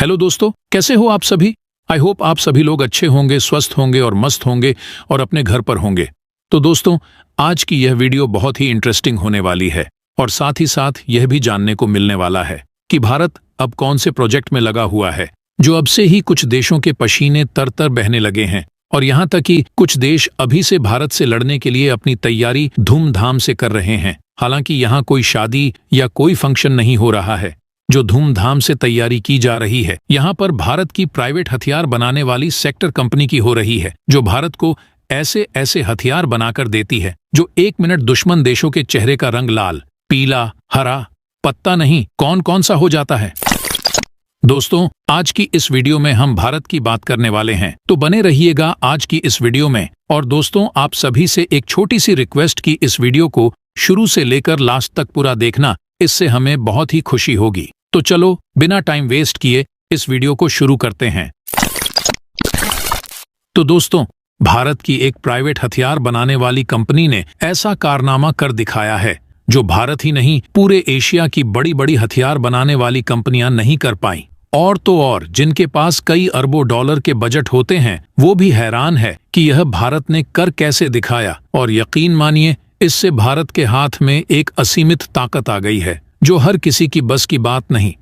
Hello दोस्तों, कैसे हो आप सभी। आई होप आप सभी लोग अच्छे होंगे, स्वस्थ होंगे और मस्त होंगे और अपने घर पर होंगे। तो दोस्तों, आज की यह वीडियो बहुत ही इंटरेस्टिंग होने वाली है और साथ ही साथ यह भी जानने को मिलने वाला है कि भारत अब कौन से प्रोजेक्ट में लगा हुआ है जो अब से ही कुछ देशों के पसीने तर बहने लगे हैं और यहाँ तक कि कुछ देश अभी से भारत से लड़ने के लिए अपनी तैयारी धूमधाम से कर रहे हैं। हालांकि यहाँ कोई शादी या कोई फंक्शन नहीं हो रहा है, जो धूमधाम से तैयारी की जा रही है यहाँ पर भारत की प्राइवेट हथियार बनाने वाली सेक्टर कंपनी की हो रही है, जो भारत को ऐसे ऐसे हथियार बनाकर देती है जो 1 मिनट दुश्मन देशों के चेहरे का रंग लाल, पीला, हरा, पत्ता नहीं कौन कौन सा हो जाता है। दोस्तों, आज की इस वीडियो में हम भारत की बात करने वाले हैं, तो बने रहिएगा आज की इस वीडियो में। और दोस्तों, आप सभी से एक छोटी सी रिक्वेस्ट की इस वीडियो को शुरू से लेकर लास्ट तक पूरा देखना, इससे हमें बहुत ही खुशी होगी। तो चलो बिना टाइम वेस्ट किए इस वीडियो को शुरू करते हैं। तो दोस्तों, भारत की एक प्राइवेट हथियार बनाने वाली कंपनी ने ऐसा कारनामा कर दिखाया है जो भारत ही नहीं पूरे एशिया की बड़ी बड़ी हथियार बनाने वाली कंपनियां नहीं कर पाई। और तो और जिनके पास कई अरबों डॉलर के बजट होते हैं वो भी हैरान है कि यह भारत ने कर कैसे दिखाया। और यकीन मानिए, इससे भारत के हाथ में एक असीमित ताकत आ गई है जो हर किसी की बस की बात नहीं।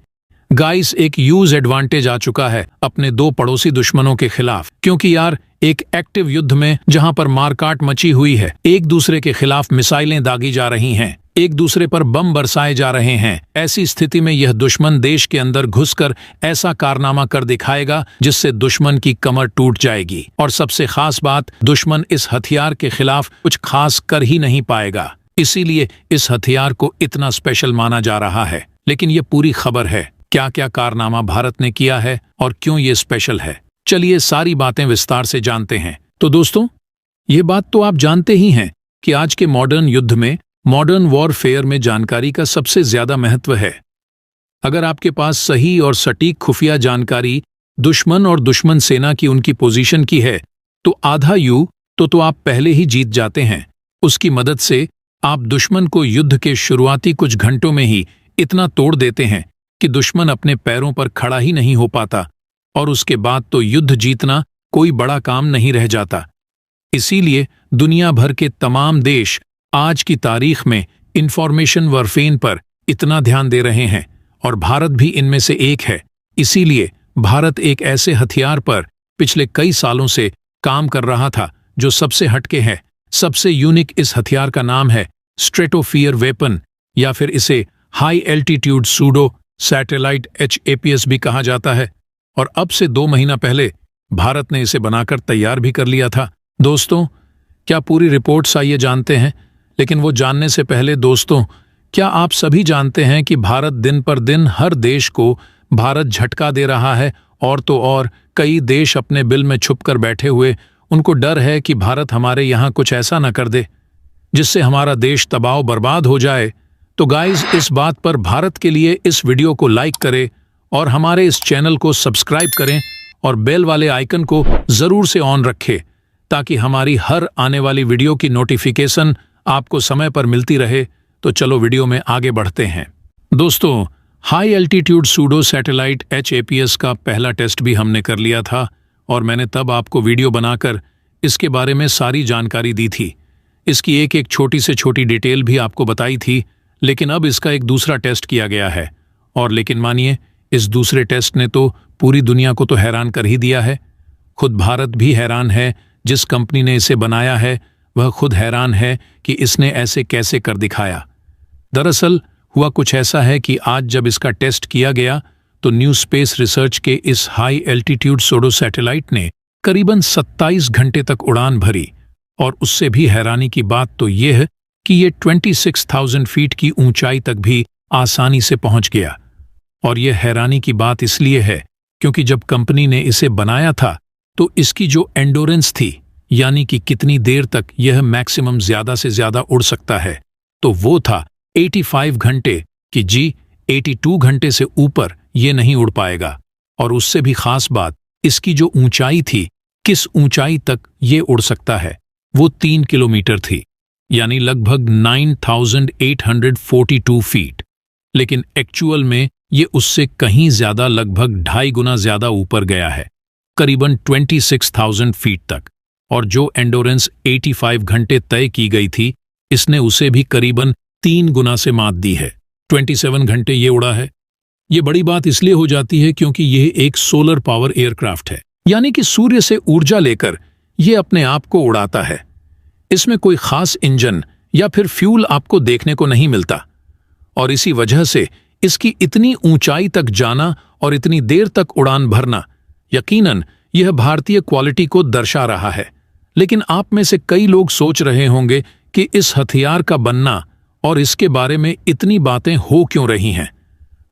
गाइस, एक यूज एडवांटेज आ चुका है अपने 2 पड़ोसी दुश्मनों के खिलाफ, क्योंकि यार एक एक्टिव युद्ध में जहां पर मारकाट मची हुई है, एक दूसरे के खिलाफ मिसाइलें दागी जा रही हैं, एक दूसरे पर बम बरसाए जा रहे हैं, ऐसी स्थिति में यह दुश्मन देश के अंदर घुसकर ऐसा कारनामा कर दिखाएगा जिससे दुश्मन की कमर टूट जाएगी। और सबसे खास बात, दुश्मन इस हथियार के खिलाफ कुछ खास कर ही नहीं पाएगा, इसीलिए इस हथियार को इतना स्पेशल माना जा रहा है। लेकिन ये पूरी खबर है, क्या क्या कारनामा भारत ने किया है और क्यों ये स्पेशल है। चलिए सारी बातें विस्तार से जानते हैं। तो दोस्तों, ये बात तो आप जानते ही हैं कि आज के मॉडर्न युद्ध में, मॉडर्न वॉरफेयर में जानकारी का सबसे ज्यादा महत्व है। अगर आपके पास सही और सटीक खुफिया जानकारी दुश्मन और दुश्मन सेना की उनकी पोजीशन की है तो आधा युद्ध तो आप पहले ही जीत जाते हैं। उसकी मदद से आप दुश्मन को युद्ध के शुरुआती कुछ घंटों में ही इतना तोड़ देते हैं कि दुश्मन अपने पैरों पर खड़ा ही नहीं हो पाता, और उसके बाद तो युद्ध जीतना कोई बड़ा काम नहीं रह जाता। इसीलिए दुनिया भर के तमाम देश आज की तारीख में इंफॉर्मेशन वॉरफेयर पर इतना ध्यान दे रहे हैं और भारत भी इनमें से एक है। इसीलिए भारत एक ऐसे हथियार पर पिछले कई सालों से काम कर रहा था जो सबसे हटके है, सबसे यूनिक। इस हथियार का नाम है स्ट्रेटोफियर वेपन, या फिर इसे high altitude pseudo satellite HAPS भी कहा जाता है। और अब से 2 महीना पहले भारत ने इसे बनाकर तैयार भी कर लिया था। दोस्तों, क्या पूरी रिपोर्ट्स आइए जानते हैं। लेकिन वो जानने से पहले दोस्तों, क्या आप सभी जानते हैं कि भारत दिन पर दिन हर देश को भारत झटका दे रहा है। और तो और कई देश अपने बिल में छुपकर बैठे हुए, उनको डर है कि भारत हमारे यहाँ कुछ ऐसा न कर दे जिससे हमारा देश तबाह बर्बाद हो जाए। तो गाइज, इस बात पर भारत के लिए इस वीडियो को लाइक करें और हमारे इस चैनल को सब्सक्राइब करें और बेल वाले आइकन को जरूर से ऑन रखें ताकि हमारी हर आने वाली वीडियो की नोटिफिकेशन आपको समय पर मिलती रहे। तो चलो वीडियो में आगे बढ़ते हैं। दोस्तों, high altitude pseudo satellite HAPS का पहला टेस्ट भी हमने कर लिया था और मैंने तब आपको वीडियो बनाकर इसके बारे में सारी जानकारी दी थी। इसकी एक एक छोटी से छोटी डिटेल भी आपको बताई थी। लेकिन अब इसका एक दूसरा टेस्ट किया गया है, और लेकिन मानिए, इस दूसरे टेस्ट ने तो पूरी दुनिया को तो हैरान कर ही दिया है। खुद भारत भी हैरान है, जिस कंपनी ने इसे बनाया है वह खुद हैरान है कि इसने ऐसे कैसे कर दिखाया। दरअसल हुआ कुछ ऐसा है कि आज जब इसका टेस्ट किया गया तो न्यू स्पेस रिसर्च के इस हाई एल्टीट्यूड सूडो सैटेलाइट ने करीबन 27 घंटे तक उड़ान भरी। और उससे भी हैरानी की बात तो यह है कि ये 26,000 फीट की ऊंचाई तक भी आसानी से पहुंच गया। और यह हैरानी की बात इसलिए है क्योंकि जब कंपनी ने इसे बनाया था तो इसकी जो एंडोरेंस थी, यानी कि कितनी देर तक यह मैक्सिमम ज्यादा से ज्यादा उड़ सकता है, तो वो था 85 घंटे कि जी 82 घंटे से ऊपर ये नहीं उड़ पाएगा। और उससे भी खास बात, इसकी जो ऊंचाई थी, किस ऊंचाई तक ये उड़ सकता है, वो 3 किलोमीटर थी, यानी लगभग 9,842 फीट। लेकिन एक्चुअल में ये उससे कहीं ज्यादा, लगभग 2.5 गुना ज्यादा ऊपर गया है, करीबन 26,000 फीट तक। और जो एंडोरेंस 85 घंटे तय की गई थी, इसने उसे भी करीबन 3 गुना से मात दी है। 27 घंटे ये उड़ा है। ये बड़ी बात इसलिए हो जाती है क्योंकि यह एक सोलर पावर एयरक्राफ्ट है, यानी कि सूर्य से ऊर्जा लेकर यह अपने आप को उड़ाता है। इसमें कोई खास इंजन या फिर फ्यूल आपको देखने को नहीं मिलता, और इसी वजह से इसकी इतनी ऊंचाई तक जाना और इतनी देर तक उड़ान भरना, यकीनन यह भारतीय क्वालिटी को दर्शा रहा है। लेकिन आप में से कई लोग सोच रहे होंगे कि इस हथियार का बनना और इसके बारे में इतनी बातें हो क्यों रही हैं।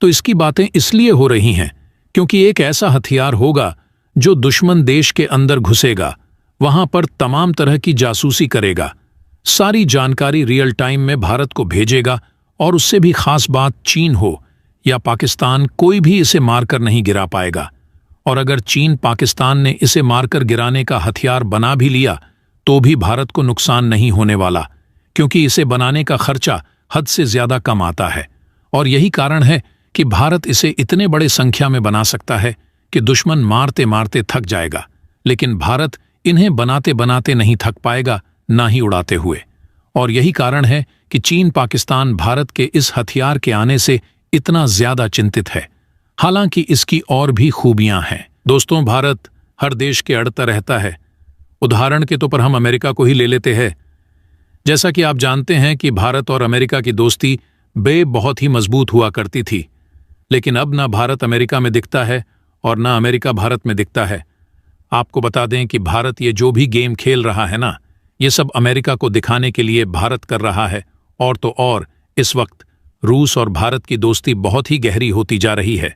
तो इसकी बातें इसलिए हो रही हैं क्योंकि एक ऐसा हथियार होगा जो दुश्मन देश के अंदर घुसेगा, वहां पर तमाम तरह की जासूसी करेगा, सारी जानकारी रियल टाइम में भारत को भेजेगा, और उससे भी खास बात, चीन हो या पाकिस्तान, कोई भी इसे मारकर नहीं गिरा पाएगा। और अगर चीन पाकिस्तान ने इसे मारकर गिराने का हथियार बना भी लिया तो भी भारत को नुकसान नहीं होने वाला, क्योंकि इसे बनाने का खर्चा हद से ज्यादा कम आता है। और यही कारण है कि भारत इसे इतने बड़े संख्या में बना सकता है कि दुश्मन मारते मारते थक जाएगा, लेकिन भारत इन्हें बनाते बनाते नहीं थक पाएगा, ना ही उड़ाते हुए। और यही कारण है कि चीन पाकिस्तान भारत के इस हथियार के आने से इतना ज्यादा चिंतित है। हालांकि इसकी और भी खूबियां हैं। दोस्तों, भारत हर देश के अड़ता रहता है। उदाहरण के तौर पर हम अमेरिका को ही ले लेते हैं। जैसा कि आप जानते हैं कि भारत और अमेरिका की दोस्ती बहुत ही मजबूत हुआ करती थी, लेकिन अब ना भारत अमेरिका में दिखता है और ना अमेरिका भारत में दिखता है। आपको बता दें कि भारत ये जो भी गेम खेल रहा है ना, ये सब अमेरिका को दिखाने के लिए भारत कर रहा है। और तो और इस वक्त रूस और भारत की दोस्ती बहुत ही गहरी होती जा रही है।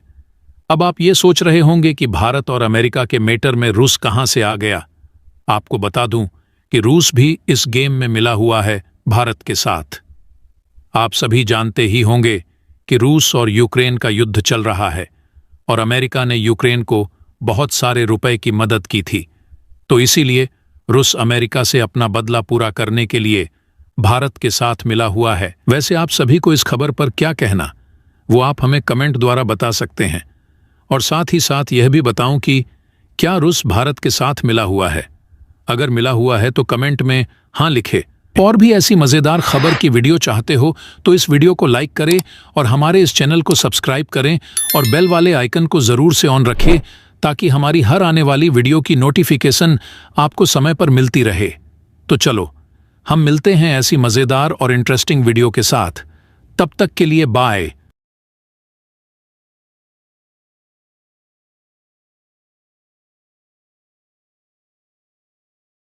अब आप ये सोच रहे होंगे कि भारत और अमेरिका के मैटर में रूस कहां से आ गया। आपको बता दूं कि रूस भी इस गेम में मिला हुआ है भारत के साथ। आप सभी जानते ही होंगे कि रूस और यूक्रेन का युद्ध चल रहा है और अमेरिका ने यूक्रेन को बहुत सारे रुपए की मदद की थी। तो इसीलिए रूस अमेरिका से अपना बदला पूरा करने के लिए भारत के साथ मिला हुआ है। वैसे आप सभी को इस खबर पर क्या कहना, वो आप हमें कमेंट द्वारा बता सकते हैं। और साथ ही साथ यह भी बताऊं कि क्या रूस भारत के साथ मिला हुआ है। अगर मिला हुआ है तो कमेंट में हाँ लिखे। और भी ऐसी मजेदार खबर की वीडियो चाहते हो तो इस वीडियो को लाइक करें और हमारे इस चैनल को सब्सक्राइब करें और बेल वाले आइकन को जरूर से ऑन रखें, ताकि हमारी हर आने वाली वीडियो की नोटिफिकेशन आपको समय पर मिलती रहे। तो चलो, हम मिलते हैं ऐसी मजेदार और इंटरेस्टिंग वीडियो के साथ। तब तक के लिए बाय।